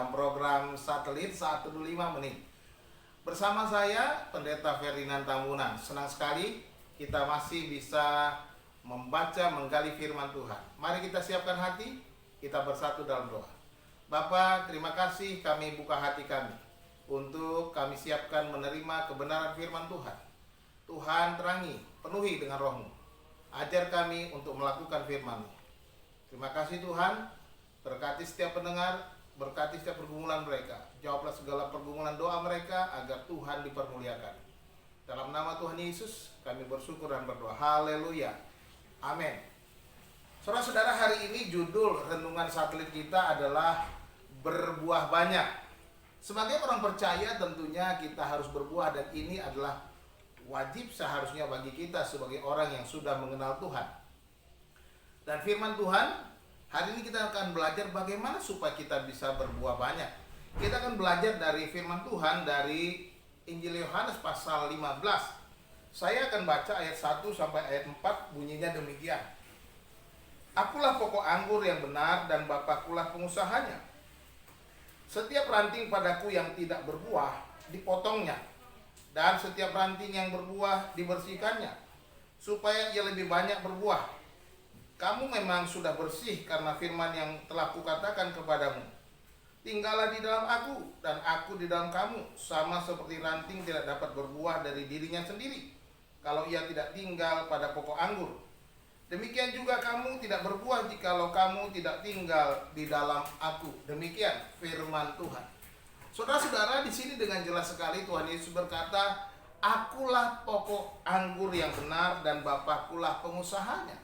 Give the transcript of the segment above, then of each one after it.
dalam program Satelit 125 Menit. Bersama saya, Pendeta Ferdinand Tambunan. Senang sekali kita masih bisa membaca, menggali firman Tuhan. Mari kita siapkan hati, kita bersatu dalam doa. Bapa, terima kasih kami buka hati kami untuk kami siapkan menerima kebenaran firman Tuhan. Tuhan terangi, penuhi dengan roh-Mu. Ajar kami untuk melakukan firman-Mu. Terima kasih Tuhan, berkati setiap pendengar, berkati setiap pergumulan mereka. Jawablah segala pergumulan doa mereka agar Tuhan dipermuliakan. Dalam nama Tuhan Yesus kami bersyukur dan berdoa. Haleluya. Amin. Saudara-saudara, hari ini judul renungan satelit kita adalah berbuah banyak. Sebagai orang percaya tentunya kita harus berbuah, dan ini adalah wajib seharusnya bagi kita sebagai orang yang sudah mengenal Tuhan. Dan firman Tuhan, hari ini kita akan belajar bagaimana supaya kita bisa berbuah banyak. Kita akan belajar dari firman Tuhan dari Injil Yohanes pasal 15. Saya akan baca ayat 1 sampai ayat 4, bunyinya demikian. Akulah pokok anggur yang benar dan Bapakulah pengusahanya. Setiap ranting padaku yang tidak berbuah dipotongnya, dan setiap ranting yang berbuah dibersihkannya, supaya ia lebih banyak berbuah. Kamu memang sudah bersih karena firman yang telah kukatakan kepadamu. Tinggallah di dalam aku dan aku di dalam kamu, sama seperti ranting tidak dapat berbuah dari dirinya sendiri kalau ia tidak tinggal pada pokok anggur. Demikian juga kamu tidak berbuah jikalau kamu tidak tinggal di dalam aku. Demikian firman Tuhan. Saudara-saudara, di sini dengan jelas sekali Tuhan Yesus berkata, akulah pokok anggur yang benar dan Bapakulah pengusahanya.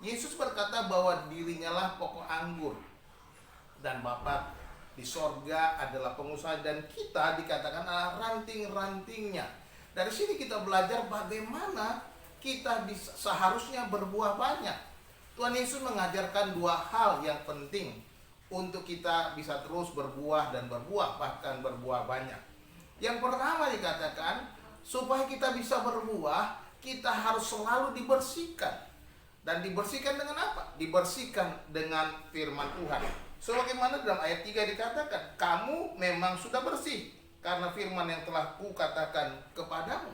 Yesus berkata bahwa dirinya lah pokok anggur dan Bapa di sorga adalah pengusaha, dan kita dikatakan adalah ranting-rantingnya. Dari sini kita belajar bagaimana kita bisa seharusnya berbuah banyak. Tuhan Yesus mengajarkan dua hal yang penting untuk kita bisa terus berbuah dan berbuah, bahkan berbuah banyak. Yang pertama dikatakan, supaya kita bisa berbuah, kita harus selalu dibersihkan. Dan dibersihkan dengan apa? Dibersihkan dengan firman Tuhan. Sebagaimana dalam ayat 3 dikatakan, kamu memang sudah bersih karena firman yang telah kukatakan kepadamu.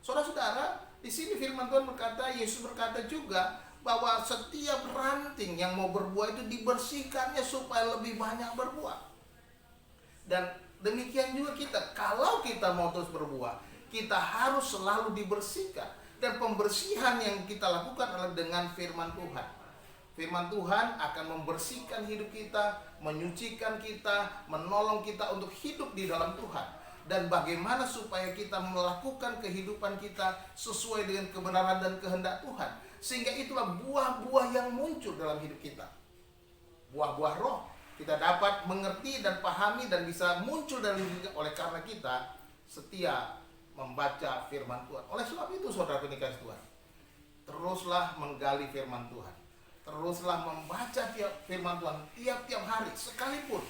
Saudara-saudara, di sini firman Tuhan berkata, Yesus berkata juga bahwa setiap ranting yang mau berbuah itu dibersihkannya supaya lebih banyak berbuah. Dan demikian juga kita, kalau kita mau terus berbuah, kita harus selalu dibersihkan. Dan pembersihan yang kita lakukan adalah dengan firman Tuhan. Firman Tuhan akan membersihkan hidup kita, menyucikan kita, menolong kita untuk hidup di dalam Tuhan. Dan bagaimana supaya kita melakukan kehidupan kita sesuai dengan kebenaran dan kehendak Tuhan. Sehingga itulah buah-buah yang muncul dalam hidup kita. Buah-buah roh. Kita dapat mengerti dan pahami dan bisa muncul dalam hidup kita oleh karena kita setia membaca firman Tuhan. Oleh sebab itu saudara dikasih Tuhan, teruslah menggali firman Tuhan. Teruslah membaca firman Tuhan tiap-tiap hari. Sekalipun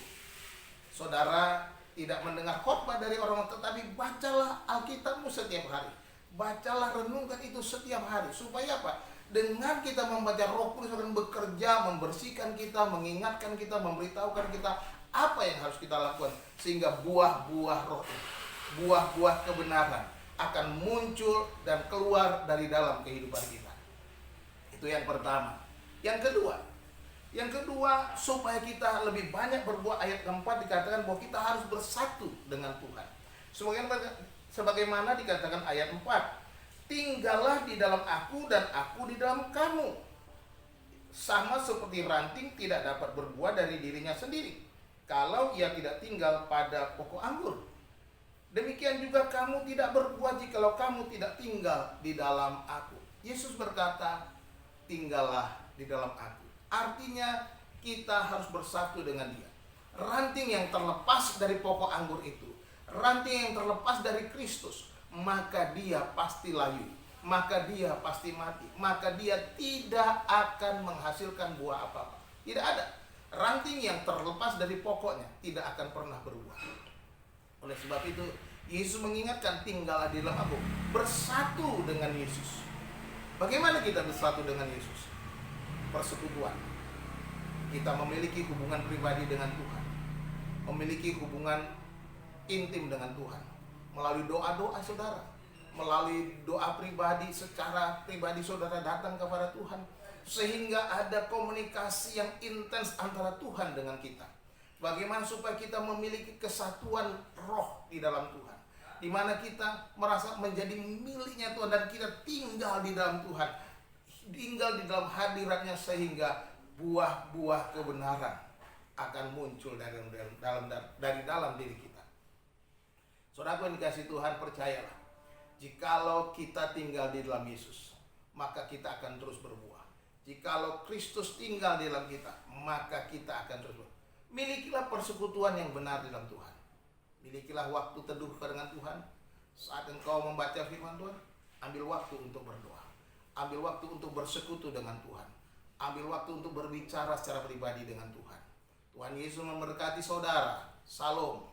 saudara tidak mendengar khotbah dari orang, tetapi bacalah Alkitabmu setiap hari. Bacalah, renungkan itu setiap hari. Supaya apa? Dengan kita membaca, Roh Kudus akan bekerja, membersihkan kita, mengingatkan kita, memberitahukan kita apa yang harus kita lakukan. Sehingga buah-buah roh, buah-buah kebenaran akan muncul dan keluar dari dalam kehidupan kita. Itu yang pertama. Yang kedua, supaya kita lebih banyak berbuah, ayat keempat dikatakan bahwa kita harus bersatu dengan Tuhan. Sebagaimana dikatakan ayat 4, tinggallah di dalam aku dan aku di dalam kamu, sama seperti ranting tidak dapat berbuah dari dirinya sendiri kalau ia tidak tinggal pada pokok anggur. Demikian juga kamu tidak berbuah jikalau kamu tidak tinggal di dalam aku. Yesus berkata, tinggallah di dalam aku. Artinya kita harus bersatu dengan Dia. Ranting yang terlepas dari pokok anggur itu, ranting yang terlepas dari Kristus, maka dia pasti layu, maka dia pasti mati, maka dia tidak akan menghasilkan buah apa-apa. Tidak ada. Ranting yang terlepas dari pokoknya tidak akan pernah berbuah. Oleh sebab itu, Yesus mengingatkan, tinggallah di dalam aku, bersatu dengan Yesus. Bagaimana kita bersatu dengan Yesus? Persekutuan. Kita memiliki hubungan pribadi dengan Tuhan. memiliki hubungan intim dengan Tuhan melalui doa-doa saudara, melalui doa pribadi. Secara pribadi saudara datang kepada Tuhan, sehingga ada komunikasi yang intens antara Tuhan dengan kita. Bagaimana supaya kita memiliki kesatuan roh di dalam Tuhan, di mana kita merasa menjadi miliknya Tuhan dan kita tinggal di dalam Tuhan, tinggal di dalam hadiratnya, sehingga buah-buah kebenaran akan muncul dari dalam diri kita. Saudara yang dikasihi Tuhan, percayalah, jikalau kita tinggal di dalam Yesus, maka kita akan terus berbuah. Jikalau Kristus tinggal di dalam kita, maka kita akan terus berbuah. Milikilah persekutuan yang benar di dalam Tuhan. Milikilah waktu teduh dengan Tuhan. Saat engkau membaca firman Tuhan, ambil waktu untuk berdoa. Ambil waktu untuk bersekutu dengan Tuhan. Ambil waktu untuk berbicara secara pribadi dengan Tuhan. Tuhan Yesus memberkati saudara. Shalom.